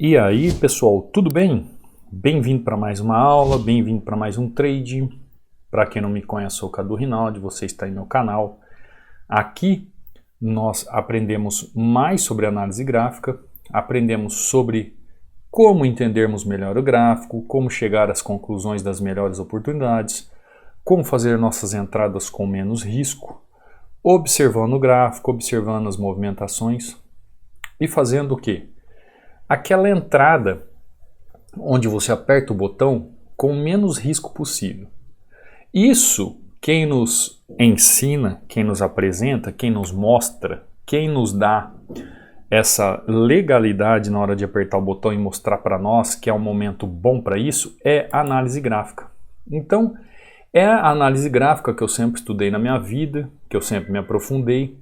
E aí, pessoal, tudo bem? Bem-vindo para mais uma aula, bem-vindo para mais um trade. Para quem não me conhece, eu sou o Cadu Rinaldi, você está em meu canal. Aqui nós aprendemos mais sobre análise gráfica, aprendemos sobre como entendermos melhor o gráfico, como chegar às conclusões das melhores oportunidades, como fazer nossas entradas com menos risco, observando o gráfico, observando as movimentações e fazendo o quê? Aquela entrada onde você aperta o botão com o menos risco possível. Isso, quem nos ensina, quem nos apresenta, quem nos mostra, quem nos dá essa legalidade na hora de apertar o botão e mostrar para nós que é um momento bom para isso, é a análise gráfica. Então, é a análise gráfica que eu sempre estudei na minha vida, que eu sempre me aprofundei,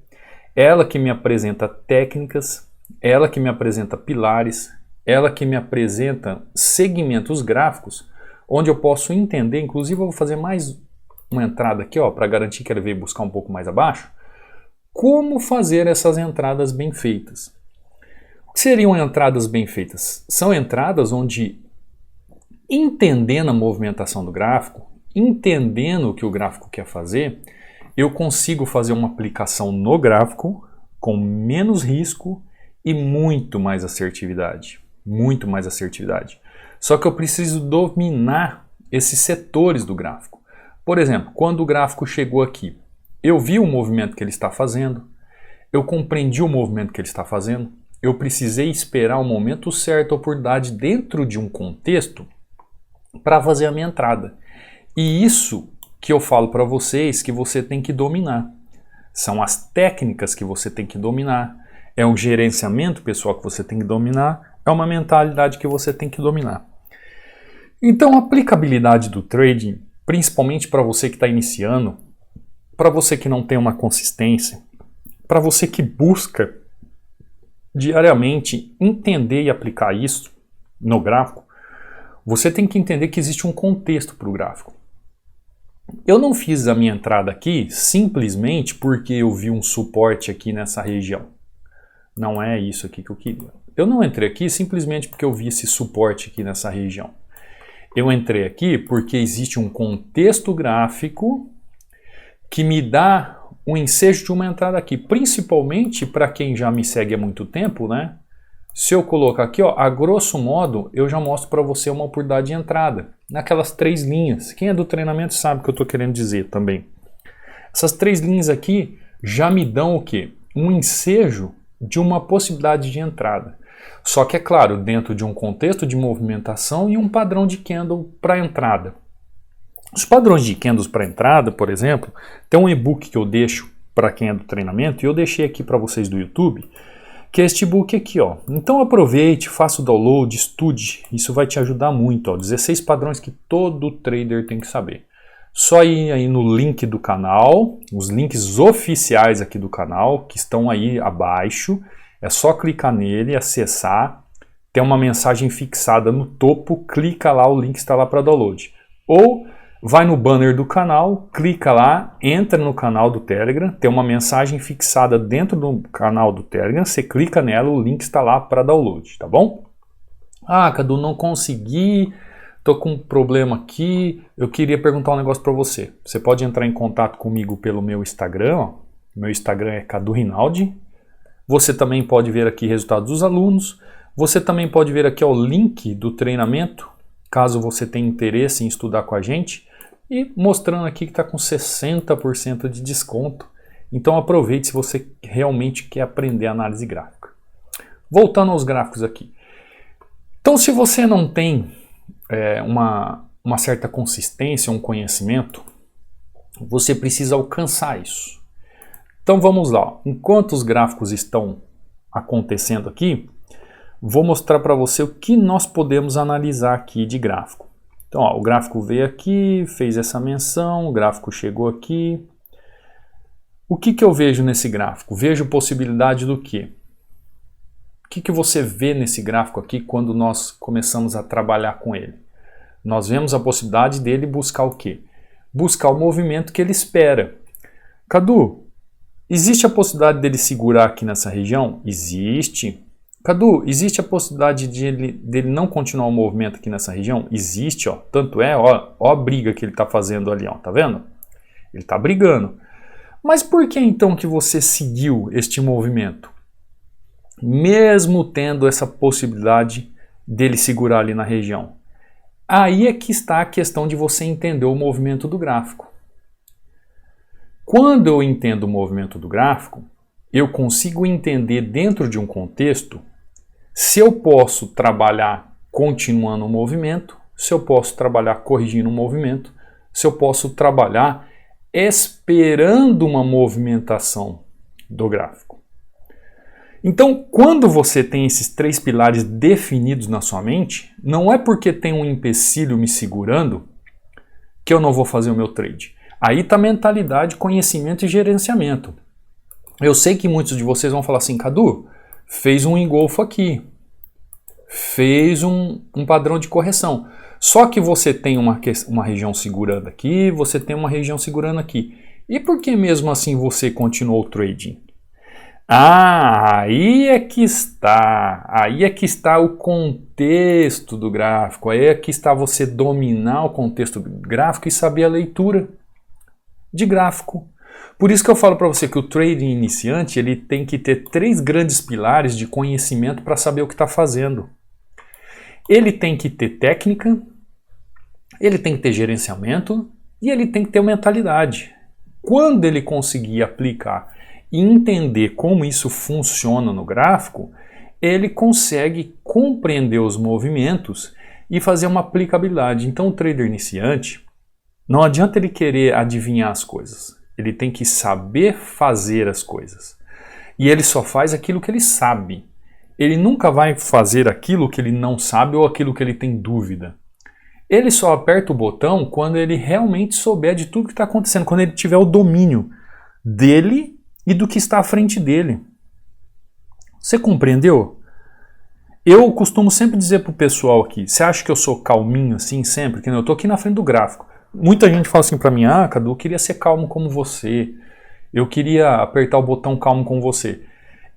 é ela que me apresenta técnicas, ela que me apresenta pilares, ela que me apresenta segmentos gráficos, onde eu posso entender, inclusive eu vou fazer mais uma entrada aqui, para garantir que ele veio buscar um pouco mais abaixo, como fazer essas entradas bem feitas. O que seriam entradas bem feitas? São entradas onde, entendendo a movimentação do gráfico, entendendo o que o gráfico quer fazer, eu consigo fazer uma aplicação no gráfico com menos risco e muito mais assertividade. Muito mais assertividade. Só que eu preciso dominar esses setores do gráfico. Por exemplo, quando o gráfico chegou aqui, eu vi o movimento que ele está fazendo, eu compreendi o movimento que ele está fazendo, eu precisei esperar o momento certo, a oportunidade dentro de um contexto para fazer a minha entrada. E isso que eu falo para vocês que você tem que dominar. São as técnicas que você tem que dominar. É um gerenciamento pessoal que você tem que dominar, é uma mentalidade que você tem que dominar. Então, a aplicabilidade do trading, principalmente para você que está iniciando, para você que não tem uma consistência, para você que busca diariamente entender e aplicar isso no gráfico, você tem que entender que existe um contexto para o gráfico. Eu não fiz a minha entrada aqui simplesmente porque eu vi um suporte aqui nessa região. Não é isso aqui que eu queria. Eu não entrei aqui simplesmente porque eu vi esse suporte aqui nessa região. Eu entrei aqui porque existe um contexto gráfico que me dá o ensejo de uma entrada aqui. Principalmente para quem já me segue há muito tempo, né? Se eu colocar aqui, a grosso modo, eu já mostro para você uma oportunidade de entrada. Naquelas 3 linhas. Quem é do treinamento sabe o que eu estou querendo dizer também. Essas 3 linhas aqui já me dão o quê? Um ensejo de uma possibilidade de entrada. Só que é claro, dentro de um contexto de movimentação e um padrão de candle para entrada. Os padrões de candles para entrada, por exemplo, tem um e-book que eu deixo para quem é do treinamento e eu deixei aqui para vocês do YouTube, que é este e-book aqui, Então aproveite, faça o download, estude, isso vai te ajudar muito, 16 padrões que todo trader tem que saber. Só ir aí no link do canal, os links oficiais aqui do canal, que estão aí abaixo. É só clicar nele, acessar, tem uma mensagem fixada no topo, clica lá, o link está lá para download. Ou vai no banner do canal, clica lá, entra no canal do Telegram, tem uma mensagem fixada dentro do canal do Telegram, você clica nela, o link está lá para download, tá bom? Ah, Cadu, não consegui... Estou com um problema aqui, eu queria perguntar um negócio para você. Você pode entrar em contato comigo pelo meu Instagram, meu Instagram é Cadu Rinaldi. Você também pode ver aqui resultados dos alunos. Você também pode ver aqui o link do treinamento, caso você tenha interesse em estudar com a gente. E mostrando aqui que está com 60% de desconto. Então aproveite se você realmente quer aprender análise gráfica. Voltando aos gráficos aqui. Então se você não tem... uma certa consistência, um conhecimento, você precisa alcançar isso. Então vamos lá, enquanto os gráficos estão acontecendo aqui, vou mostrar para você o que nós podemos analisar aqui de gráfico. Então o gráfico veio aqui, fez essa menção, o gráfico chegou aqui. O que eu vejo nesse gráfico? Vejo possibilidade do quê? O que você vê nesse gráfico aqui quando nós começamos a trabalhar com ele? Nós vemos a possibilidade dele buscar o quê? Buscar o movimento que ele espera. Cadu, existe a possibilidade dele segurar aqui nessa região? Existe. Cadu, existe a possibilidade dele não continuar o movimento aqui nessa região? Existe, ó. Tanto é, ó a briga que ele está fazendo ali, ó. Tá vendo? Ele está brigando. Mas por que então que você seguiu este movimento? Mesmo tendo essa possibilidade dele segurar ali na região. Aí é que está a questão de você entender o movimento do gráfico. Quando eu entendo o movimento do gráfico, eu consigo entender dentro de um contexto se eu posso trabalhar continuando o movimento, se eu posso trabalhar corrigindo o movimento, se eu posso trabalhar esperando uma movimentação do gráfico. Então, quando você tem esses três pilares definidos na sua mente, não é porque tem um empecilho me segurando que eu não vou fazer o meu trade. Aí está mentalidade, conhecimento e gerenciamento. Eu sei que muitos de vocês vão falar assim, Cadu, fez um engolfo aqui, fez um padrão de correção. Só que você tem uma região segurando aqui, você tem uma região segurando aqui. E por que mesmo assim você continuou o trading? Aí é que está o contexto do gráfico, aí é que está você dominar o contexto do gráfico e saber a leitura de gráfico. Por isso que eu falo para você que o trading iniciante ele tem que ter três grandes pilares de conhecimento para saber o que está fazendo. Ele tem que ter técnica, ele tem que ter gerenciamento e ele tem que ter mentalidade. Quando ele conseguir aplicar e entender como isso funciona no gráfico, ele consegue compreender os movimentos e fazer uma aplicabilidade. Então o trader iniciante, não adianta ele querer adivinhar as coisas, ele tem que saber fazer as coisas. E ele só faz aquilo que ele sabe. Ele nunca vai fazer aquilo que ele não sabe ou aquilo que ele tem dúvida. Ele só aperta o botão quando ele realmente souber de tudo que está acontecendo, quando ele tiver o domínio dele e do que está à frente dele. Você compreendeu? Eu costumo sempre dizer pro pessoal aqui, você acha que eu sou calminho assim sempre? Que eu tô aqui na frente do gráfico. Muita gente fala assim pra mim, Cadu, eu queria ser calmo como você. Eu queria apertar o botão calmo como você.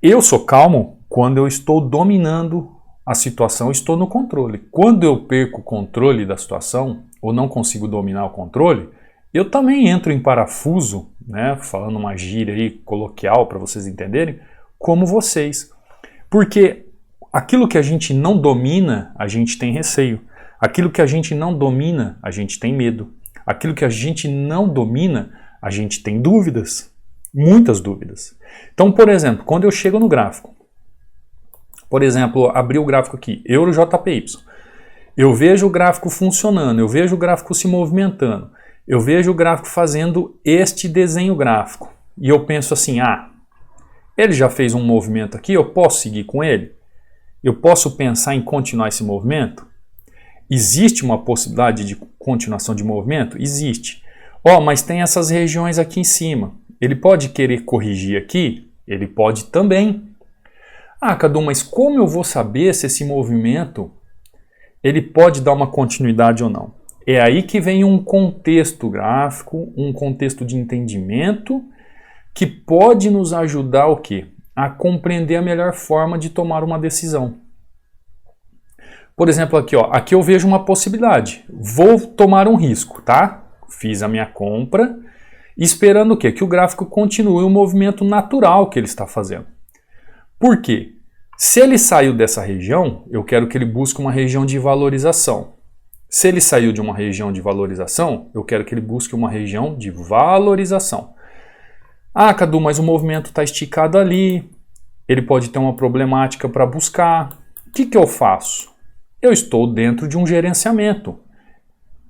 Eu sou calmo quando eu estou dominando a situação, estou no controle. Quando eu perco o controle da situação, ou não consigo dominar o controle, eu também entro em parafuso, né, falando uma gíria aí coloquial para vocês entenderem, como vocês. Porque aquilo que a gente não domina, a gente tem receio. Aquilo que a gente não domina, a gente tem medo. Aquilo que a gente não domina, a gente tem dúvidas. Muitas dúvidas. Então, por exemplo, quando eu chego no gráfico, por exemplo, abri o gráfico aqui, Euro JPY, eu vejo o gráfico funcionando, eu vejo o gráfico se movimentando, eu vejo o gráfico fazendo este desenho gráfico. E eu penso assim, ele já fez um movimento aqui, eu posso seguir com ele? Eu posso pensar em continuar esse movimento? Existe uma possibilidade de continuação de movimento? Existe. Mas tem essas regiões aqui em cima. Ele pode querer corrigir aqui? Ele pode também. Cadu, mas como eu vou saber se esse movimento ele pode dar uma continuidade ou não? É aí que vem um contexto gráfico, um contexto de entendimento que pode nos ajudar o quê? A compreender a melhor forma de tomar uma decisão. Por exemplo, aqui eu vejo uma possibilidade. Vou tomar um risco, tá? Fiz a minha compra, esperando o quê? Que o gráfico continue o movimento natural que ele está fazendo. Por quê? Se ele saiu dessa região, eu quero que ele busque uma região de valorização. Se ele saiu de uma região de valorização, eu quero que ele busque uma região de valorização. Cadu, mas o movimento está esticado ali, ele pode ter uma problemática para buscar. O que eu faço? Eu estou dentro de um gerenciamento.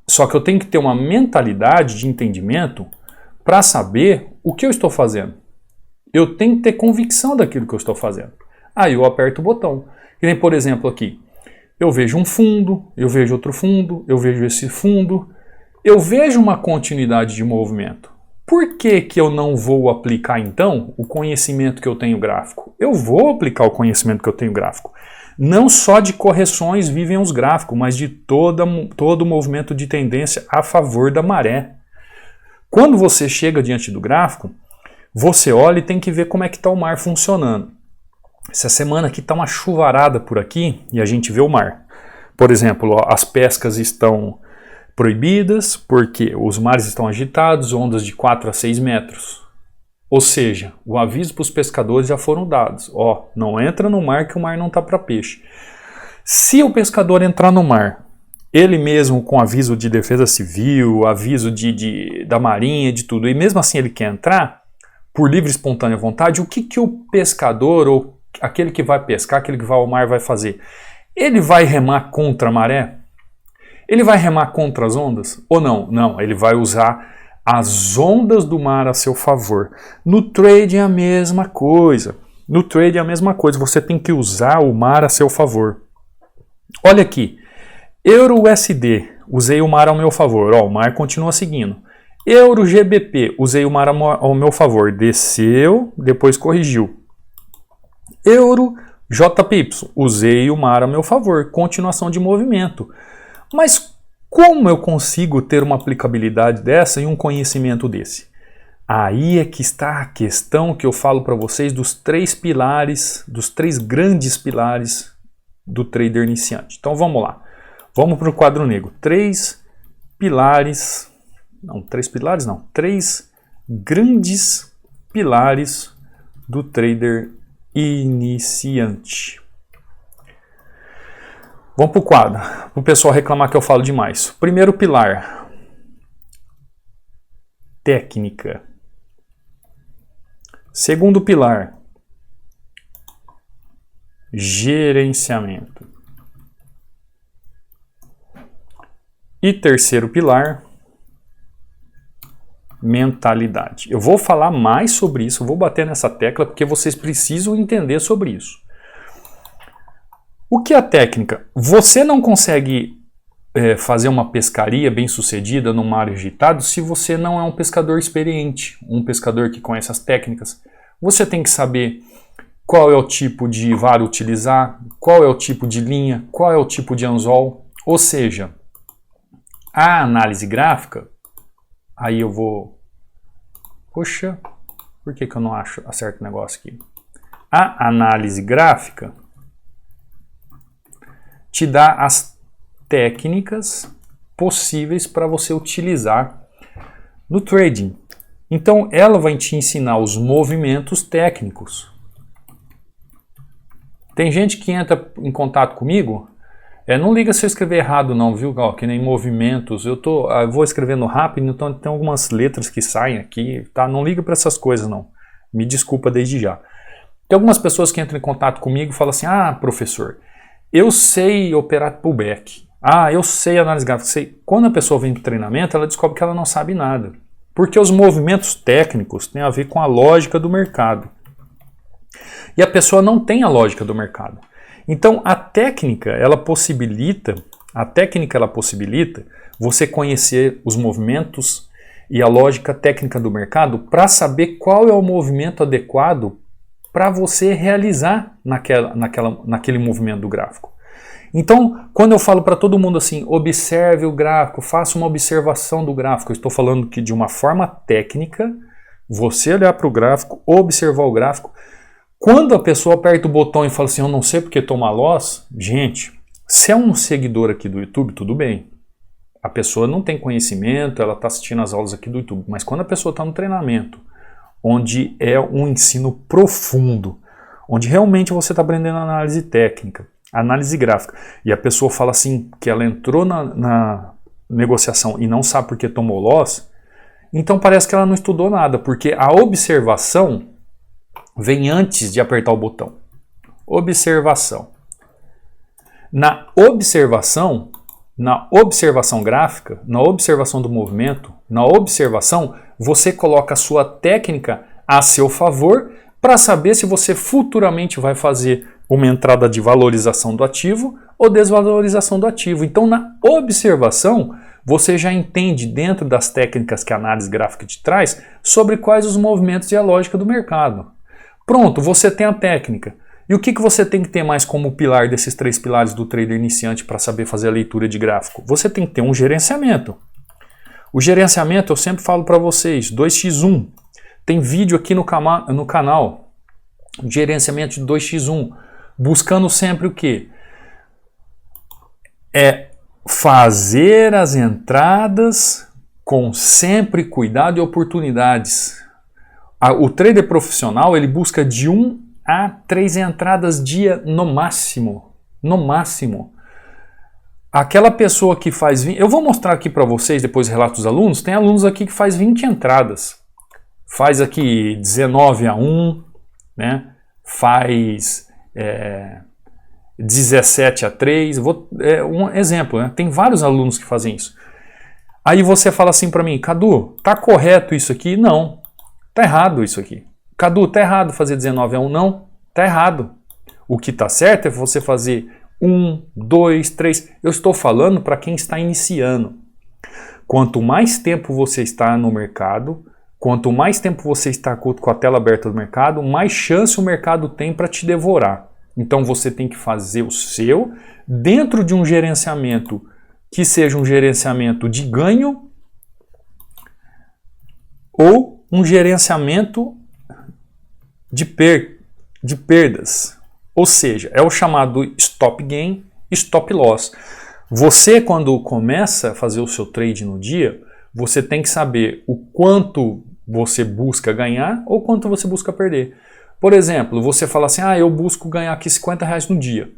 Só que eu tenho que ter uma mentalidade de entendimento para saber o que eu estou fazendo. Eu tenho que ter convicção daquilo que eu estou fazendo. Aí eu aperto o botão. Que nem, por exemplo, aqui. Eu vejo um fundo, eu vejo outro fundo, eu vejo esse fundo. Eu vejo uma continuidade de movimento. Por que eu não vou aplicar, então, o conhecimento que eu tenho gráfico? Eu vou aplicar o conhecimento que eu tenho gráfico. Não só de correções vivem os gráficos, mas de todo movimento de tendência a favor da maré. Quando você chega diante do gráfico, você olha e tem que ver como é que está o mar funcionando. Essa semana aqui está uma chuvarada por aqui e a gente vê o mar. Por exemplo, ó, as pescas estão proibidas porque os mares estão agitados, ondas de 4 a 6 metros. Ou seja, o aviso para os pescadores já foram dados. Ó, não entra no mar que o mar não está para peixe. Se o pescador entrar no mar, ele mesmo com aviso de defesa civil, aviso da marinha, de tudo, e mesmo assim ele quer entrar, por livre e espontânea vontade, o que o pescador ou aquele que vai pescar, aquele que vai ao mar vai fazer? Ele vai remar contra a maré? Ele vai remar contra as ondas? Ou não? Não, ele vai usar as ondas do mar a seu favor. No trade é a mesma coisa. No trade é a mesma coisa, você tem que usar o mar a seu favor. Olha aqui, Euro USD, usei o mar ao meu favor, ó, o mar continua seguindo. Euro GBP, usei o mar ao meu favor, desceu, depois corrigiu. Euro JPY, usei o mar a meu favor, continuação de movimento. Mas como eu consigo ter uma aplicabilidade dessa e um conhecimento desse? Aí é que está a questão que eu falo para vocês dos 3 pilares, dos 3 grandes pilares do trader iniciante. Então vamos lá, vamos para o quadro negro. 3 grandes pilares do trader iniciante. Vamos para o quadro, para o pessoal reclamar que eu falo demais. Primeiro pilar, técnica. Segundo pilar, gerenciamento. E terceiro pilar, mentalidade. Eu vou falar mais sobre isso, eu vou bater nessa tecla porque vocês precisam entender sobre isso. O que é a técnica? Você não consegue fazer uma pescaria bem sucedida num mar agitado se você não é um pescador experiente, um pescador que conhece as técnicas. Você tem que saber qual é o tipo de vara utilizar, qual é o tipo de linha, qual é o tipo de anzol. Ou seja, a análise gráfica, aí eu vou... Poxa, por que eu não acho acerto o negócio aqui? A análise gráfica te dá as técnicas possíveis para você utilizar no trading. Então ela vai te ensinar os movimentos técnicos. Tem gente que entra em contato comigo, não liga se eu escrever errado não, viu? Ó, que nem movimentos, eu vou escrevendo rápido, então tem algumas letras que saem aqui, tá? Não liga para essas coisas não, me desculpa desde já. Tem algumas pessoas que entram em contato comigo e falam assim, ah, professor, eu sei operar pullback, eu sei análise gráfica, sei. Quando a pessoa vem para o treinamento, ela descobre que ela não sabe nada, porque os movimentos técnicos têm a ver com a lógica do mercado. E a pessoa não tem a lógica do mercado. Então a técnica ela possibilita você conhecer os movimentos e a lógica técnica do mercado para saber qual é o movimento adequado para você realizar naquele movimento do gráfico. Então, quando eu falo para todo mundo assim, observe o gráfico, faça uma observação do gráfico, eu estou falando que de uma forma técnica, você olhar para o gráfico, observar o gráfico. Quando a pessoa aperta o botão e fala assim, eu não sei porque toma loss, gente, se é um seguidor aqui do YouTube, tudo bem. A pessoa não tem conhecimento, ela está assistindo as aulas aqui do YouTube, mas quando a pessoa está no treinamento, onde é um ensino profundo, onde realmente você está aprendendo análise técnica, análise gráfica, e a pessoa fala assim que ela entrou na negociação e não sabe porque tomou loss, então parece que ela não estudou nada, porque a observação vem antes de apertar o botão. Observação. Na observação gráfica, na observação do movimento, na observação, você coloca a sua técnica a seu favor para saber se você futuramente vai fazer uma entrada de valorização do ativo ou desvalorização do ativo. Então, na observação, você já entende dentro das técnicas que a análise gráfica te traz sobre quais os movimentos e a lógica do mercado. Pronto, você tem a técnica. E o que você tem que ter mais como pilar desses 3 pilares do trader iniciante para saber fazer a leitura de gráfico? Você tem que ter um gerenciamento. O gerenciamento, eu sempre falo para vocês, 2x1. Tem vídeo aqui no canal. Gerenciamento de 2x1, buscando sempre o quê? É fazer as entradas com sempre cuidado e oportunidades. O trader profissional, ele busca de 1 a 3 entradas dia no máximo. No máximo. Aquela pessoa que faz 20... Eu vou mostrar aqui para vocês, depois relato dos alunos. Tem alunos aqui que faz 20 entradas. Faz aqui 19 a 1, né? Faz 17 a 3. Um exemplo, né? Tem vários alunos que fazem isso. Aí você fala assim para mim, Cadu, tá correto isso aqui? Não. Tá errado isso aqui. Cadu, tá errado fazer 19 a 1? Não. Tá errado. O que tá certo é você fazer 1, 2, 3. Eu estou falando para quem está iniciando. Quanto mais tempo você está no mercado, quanto mais tempo você está com a tela aberta do mercado, mais chance o mercado tem para te devorar. Então você tem que fazer o seu dentro de um gerenciamento que seja um gerenciamento de ganho ou um gerenciamento de perdas. Ou seja, é o chamado stop gain, stop loss. Você, quando começa a fazer o seu trade no dia, você tem que saber o quanto você busca ganhar ou quanto você busca perder. Por exemplo, você fala assim, eu busco ganhar aqui R$50 no dia.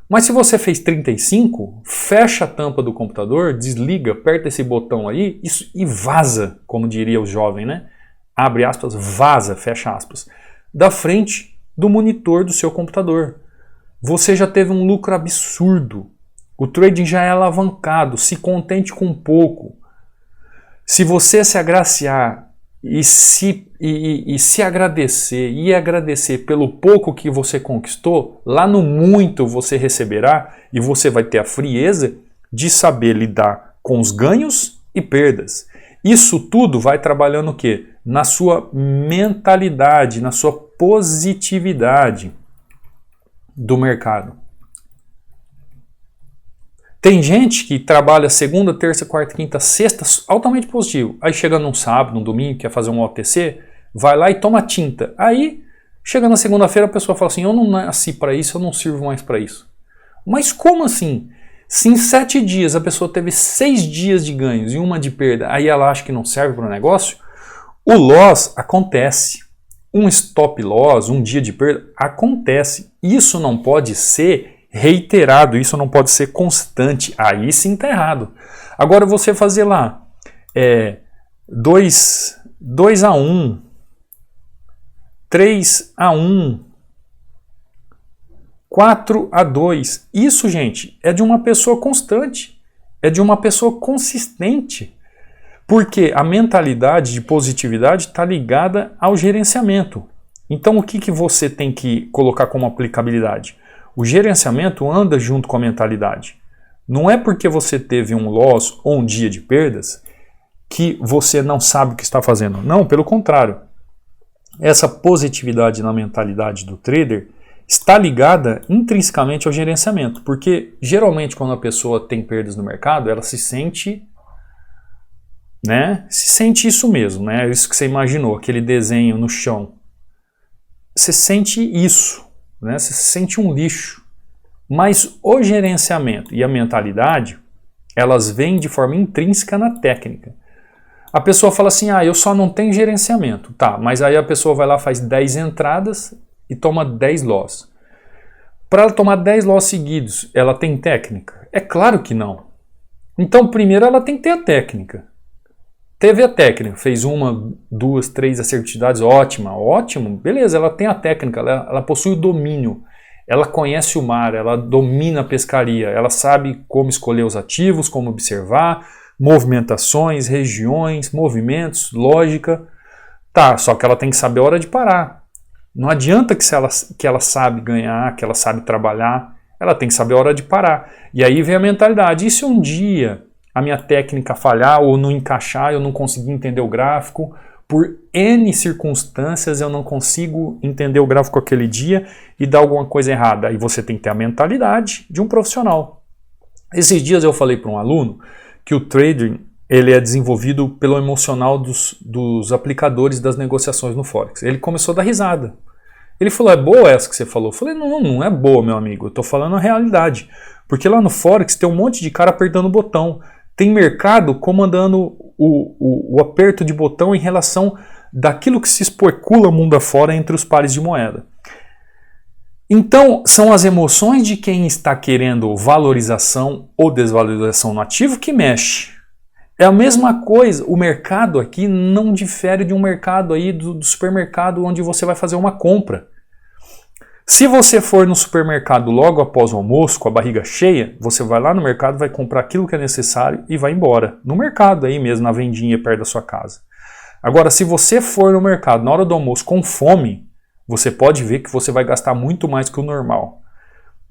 Mas se você fez 35, fecha a tampa do computador, desliga, aperta esse botão aí e vaza, como diria o jovem, né? Abre aspas, vaza, fecha aspas, da frente do monitor do seu computador. Você já teve um lucro absurdo. O trading já é alavancado, se contente com pouco. Se você se agraciar e se agradecer e agradecer pelo pouco que você conquistou, lá no muito você receberá e você vai ter a frieza de saber lidar com os ganhos e perdas. Isso tudo vai trabalhando o quê? Na sua mentalidade, na sua positividade do mercado. Tem gente que trabalha segunda, terça, quarta, quinta, sexta altamente positivo. Aí chega num sábado, num domingo, quer fazer um OTC, vai lá e toma tinta. Aí, chega na segunda-feira, a pessoa fala assim, eu não nasci para isso, eu não sirvo mais para isso. Mas como assim? Se em 7 dias a pessoa teve 6 dias de ganhos e 1 de perda, aí ela acha que não serve para o negócio, o loss acontece. Um stop loss, um dia de perda, acontece. Isso não pode ser reiterado, isso não pode ser constante, aí sim está errado. Agora você fazer lá 2 a 1, 3 a 1, 4 a 2, isso, gente, é de uma pessoa constante, é de uma pessoa consistente, porque a mentalidade de positividade está ligada ao gerenciamento. Então o que você tem que colocar como aplicabilidade? O gerenciamento anda junto com a mentalidade. Não é porque você teve um loss ou um dia de perdas que você não sabe o que está fazendo. Não, pelo contrário. Essa positividade na mentalidade do trader está ligada intrinsecamente ao gerenciamento. Porque geralmente quando a pessoa tem perdas no mercado, ela se sente, né? Se sente isso mesmo, né? Isso que você imaginou, aquele desenho no chão. Você sente isso. Né? Você se sente um lixo. Mas o gerenciamento e a mentalidade, elas vêm de forma intrínseca na técnica. A pessoa fala assim, eu só não tenho gerenciamento. Tá, mas aí a pessoa vai lá, faz 10 entradas e toma 10 loss. Para ela tomar 10 loss seguidos, ela tem técnica? É claro que não. Então primeiro ela tem que ter a técnica. Teve a técnica, fez 1, 2, 3 assertividades, ótimo, beleza, ela tem a técnica, ela possui o domínio, ela conhece o mar, ela domina a pescaria, ela sabe como escolher os ativos, como observar, movimentações, regiões, movimentos, lógica. Tá, só que ela tem que saber a hora de parar. Não adianta que ela sabe ganhar, que ela sabe trabalhar, ela tem que saber a hora de parar. E aí vem a mentalidade, e se um dia a minha técnica falhar ou não encaixar, eu não conseguir entender o gráfico, por N circunstâncias eu não consigo entender o gráfico aquele dia e dar alguma coisa errada. Aí você tem que ter a mentalidade de um profissional. Esses dias eu falei para um aluno que o trading ele é desenvolvido pelo emocional dos aplicadores das negociações no Forex. Ele começou a dar risada. Ele falou, é boa essa que você falou? Eu falei, não, não é boa, meu amigo, eu tô falando a realidade. Porque lá no Forex tem um monte de cara apertando o botão. Tem mercado comandando o aperto de botão em relação daquilo que se especula mundo afora entre os pares de moeda. Então, são as emoções de quem está querendo valorização ou desvalorização no ativo que mexe. É a mesma coisa, o mercado aqui não difere de um mercado aí do supermercado onde você vai fazer uma compra. Se você for no supermercado logo após o almoço, com a barriga cheia, você vai lá no mercado, vai comprar aquilo que é necessário e vai embora. No mercado aí mesmo, na vendinha perto da sua casa. Agora, se você for no mercado na hora do almoço com fome, você pode ver que você vai gastar muito mais que o normal.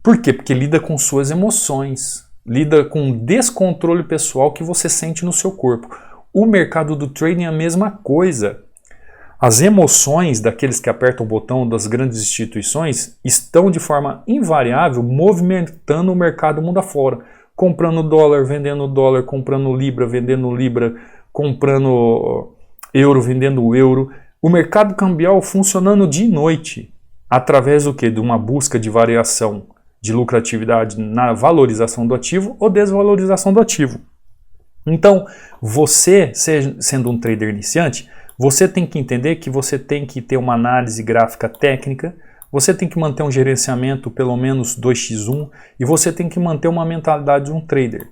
Por quê? Porque lida com suas emoções. Lida com o descontrole pessoal que você sente no seu corpo. O mercado do trading é a mesma coisa. As emoções daqueles que apertam o botão das grandes instituições estão de forma invariável movimentando o mercado mundo afora. Comprando dólar, vendendo dólar, comprando libra, vendendo libra, comprando euro, vendendo euro. O mercado cambial funcionando dia e noite. Através do quê? De uma busca de variação de lucratividade na valorização do ativo ou desvalorização do ativo. Então, você, sendo um trader iniciante, você tem que entender que você tem que ter uma análise gráfica técnica, você tem que manter um gerenciamento pelo menos 2x1 e você tem que manter uma mentalidade de um trader.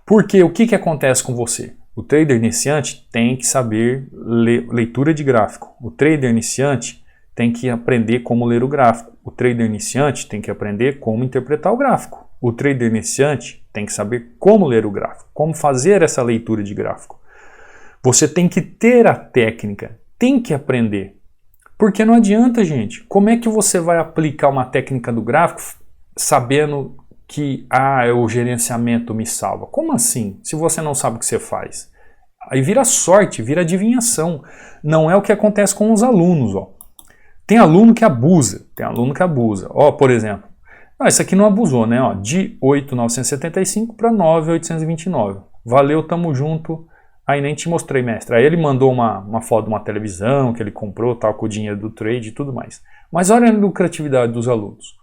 Porque o que acontece com você? O trader iniciante tem que saber leitura de gráfico. O trader iniciante tem que aprender como ler o gráfico. O trader iniciante tem que aprender como interpretar o gráfico. O trader iniciante tem que saber como ler o gráfico, como fazer essa leitura de gráfico. Você tem que ter a técnica, tem que aprender. Porque não adianta, gente. Como é que você vai aplicar uma técnica do gráfico sabendo que o gerenciamento me salva? Como assim? Se você não sabe o que você faz. Aí vira sorte, vira adivinhação. Não é o que acontece com os alunos, ó. Tem aluno que abusa, Ó, por exemplo, esse aqui não abusou, né? Ó, de 8.975 para 9.829. Valeu, tamo junto. Aí nem te mostrei, mestre. Aí ele mandou uma foto de uma televisão que ele comprou, tal, com o dinheiro do trade e tudo mais. Mas olha a lucratividade dos alunos.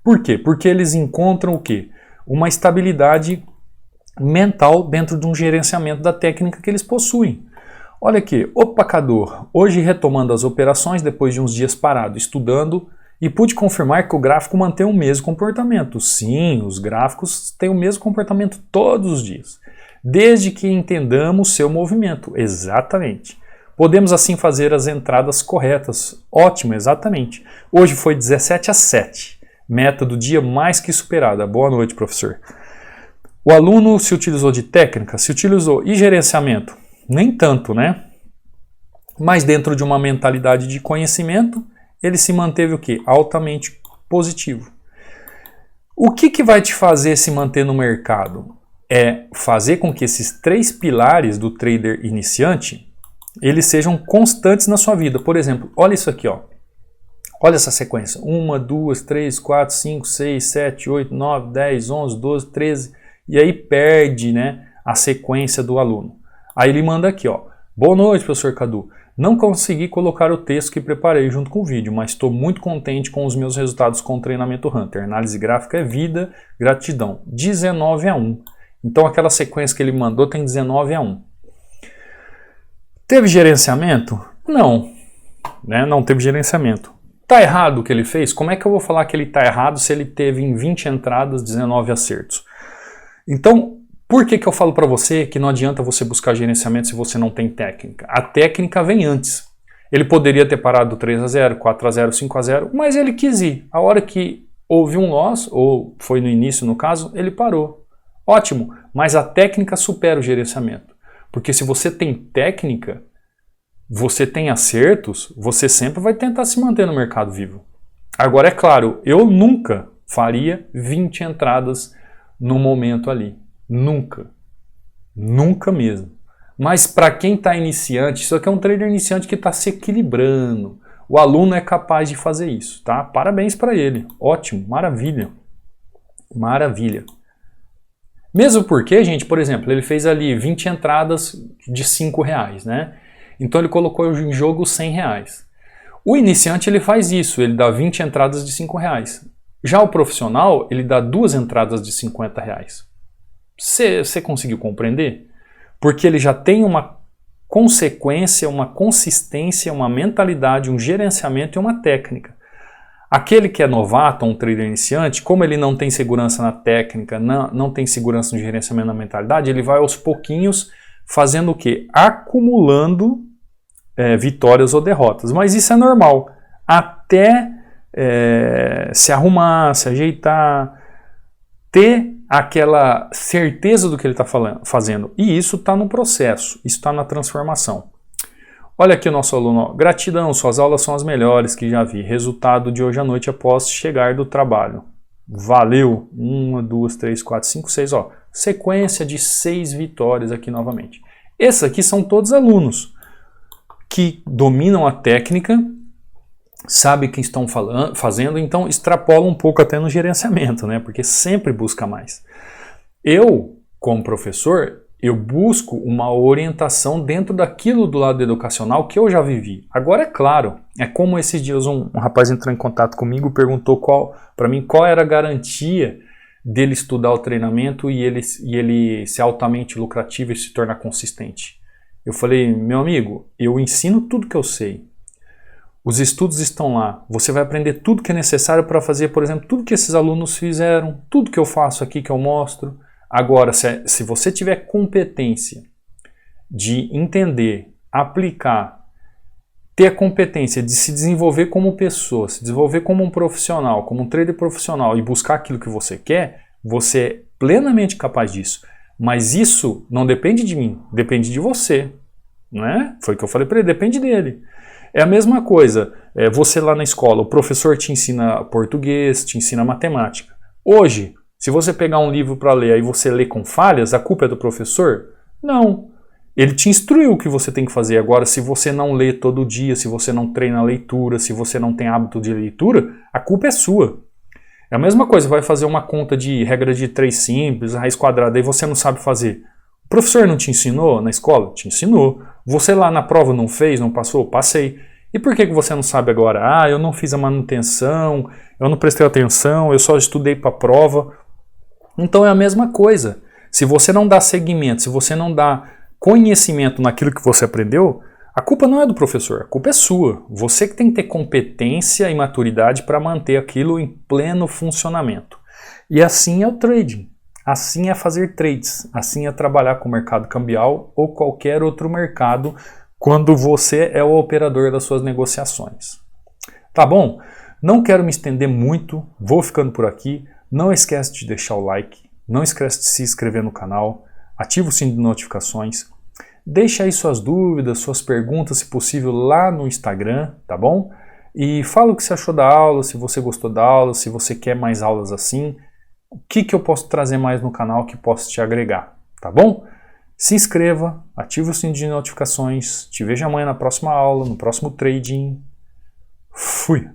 Por quê? Porque eles encontram o quê? Uma estabilidade mental dentro de um gerenciamento da técnica que eles possuem. Olha aqui, o pacador, hoje retomando as operações depois de uns dias parado, estudando, e pude confirmar que o gráfico mantém o mesmo comportamento. Sim, os gráficos têm o mesmo comportamento todos os dias, desde que entendamos seu movimento. Exatamente. Podemos assim fazer as entradas corretas. Ótimo, exatamente. Hoje foi 17/7, meta do dia mais que superada. Boa noite, professor. O aluno se utilizou de técnica? Se utilizou. E gerenciamento? Nem tanto, né? Mas dentro de uma mentalidade de conhecimento, ele se manteve o quê? Altamente positivo. O que vai te fazer se manter no mercado? É fazer com que esses 3 pilares do trader iniciante, eles sejam constantes na sua vida. Por exemplo, olha isso aqui, ó. Olha essa sequência. 1, 2, 3, 4, 5, 6, 7, 8, 9, 10, 11, 12, 13. E aí perde, né, a sequência do aluno. Aí ele manda aqui, ó. Boa noite, professor Cadu. Não consegui colocar o texto que preparei junto com o vídeo, mas estou muito contente com os meus resultados com o treinamento Hunter. Análise gráfica é vida, gratidão. 19/1. Então aquela sequência que ele mandou tem 19/1. Teve gerenciamento? Não. Né? Não teve gerenciamento. Tá errado o que ele fez? Como é que eu vou falar que ele tá errado se ele teve em 20 entradas 19 acertos? Então, por que eu falo para você que não adianta você buscar gerenciamento se você não tem técnica? A técnica vem antes. Ele poderia ter parado 3/0, 4/0, 5/0, mas ele quis ir. A hora que houve um loss, ou foi no início no caso, ele parou. Ótimo, mas a técnica supera o gerenciamento. Porque se você tem técnica, você tem acertos, você sempre vai tentar se manter no mercado vivo. Agora, é claro, eu nunca faria 20 entradas no momento ali. Nunca. Nunca mesmo. Mas para quem está iniciante, isso aqui é um trader iniciante que está se equilibrando. O aluno é capaz de fazer isso, tá? Parabéns para ele. Ótimo, maravilha. Maravilha. Mesmo porque, gente, por exemplo, ele fez ali 20 entradas de R$5, né? Então ele colocou em jogo R$100. O iniciante ele faz isso, ele dá 20 entradas de R$5. Já o profissional, ele dá 2 entradas de R$50. Você conseguiu compreender? Porque ele já tem uma consequência, uma consistência, uma mentalidade, um gerenciamento e uma técnica. Aquele que é novato, um trader iniciante, como ele não tem segurança na técnica, não tem segurança no gerenciamento, na mentalidade, ele vai aos pouquinhos fazendo o quê? Acumulando vitórias ou derrotas. Mas isso é normal. Até se arrumar, se ajeitar, ter aquela certeza do que ele está fazendo. E isso está no processo, isso está na transformação. Olha aqui o nosso aluno, ó. Gratidão, suas aulas são as melhores que já vi. Resultado de hoje à noite após chegar do trabalho. Valeu! 1, 2, 3, 4, 5, 6, ó. Sequência de 6 vitórias aqui novamente. Esses aqui são todos alunos que dominam a técnica, sabem o que estão fazendo, então extrapolam um pouco até no gerenciamento, né? Porque sempre busca mais. Eu, como professor, eu busco uma orientação dentro daquilo do lado educacional que eu já vivi. Agora, é claro, é como esses dias um rapaz entrou em contato comigo e perguntou para mim qual era a garantia dele estudar o treinamento e ele ser altamente lucrativo e se tornar consistente. Eu falei, meu amigo, eu ensino tudo que eu sei. Os estudos estão lá. Você vai aprender tudo que é necessário para fazer, por exemplo, tudo que esses alunos fizeram, tudo que eu faço aqui, que eu mostro. Agora, se você tiver competência de entender, aplicar, ter a competência de se desenvolver como pessoa, se desenvolver como um profissional, como um trader profissional e buscar aquilo que você quer, você é plenamente capaz disso. Mas isso não depende de mim, depende de você. Né? Foi o que eu falei para ele, depende dele. É a mesma coisa, você lá na escola, o professor te ensina português, te ensina matemática. Hoje, se você pegar um livro para ler e você lê com falhas, a culpa é do professor? Não. Ele te instruiu o que você tem que fazer. Agora, se você não lê todo dia, se você não treina a leitura, se você não tem hábito de leitura, a culpa é sua. É a mesma coisa, vai fazer uma conta de regra de 3 simples, raiz quadrada, e você não sabe fazer. O professor não te ensinou na escola? Te ensinou. Você lá na prova não fez, não passou? Passei. E por que você não sabe agora? Ah, eu não fiz a manutenção, eu não prestei atenção, eu só estudei para a prova. Então é a mesma coisa. Se você não dá seguimento, se você não dá conhecimento naquilo que você aprendeu, a culpa não é do professor, a culpa é sua. Você que tem que ter competência e maturidade para manter aquilo em pleno funcionamento. E assim é o trading. Assim é fazer trades, assim é trabalhar com o mercado cambial ou qualquer outro mercado quando você é o operador das suas negociações. Tá bom? Não quero me estender muito, vou ficando por aqui. Não esquece de deixar o like, não esquece de se inscrever no canal, ativa o sininho de notificações. Deixa aí suas dúvidas, suas perguntas, se possível, lá no Instagram, tá bom? E fala o que você achou da aula, se você gostou da aula, se você quer mais aulas assim. O que eu posso trazer mais no canal que possa te agregar, tá bom? Se inscreva, ative o sininho de notificações, te vejo amanhã na próxima aula, no próximo trading. Fui!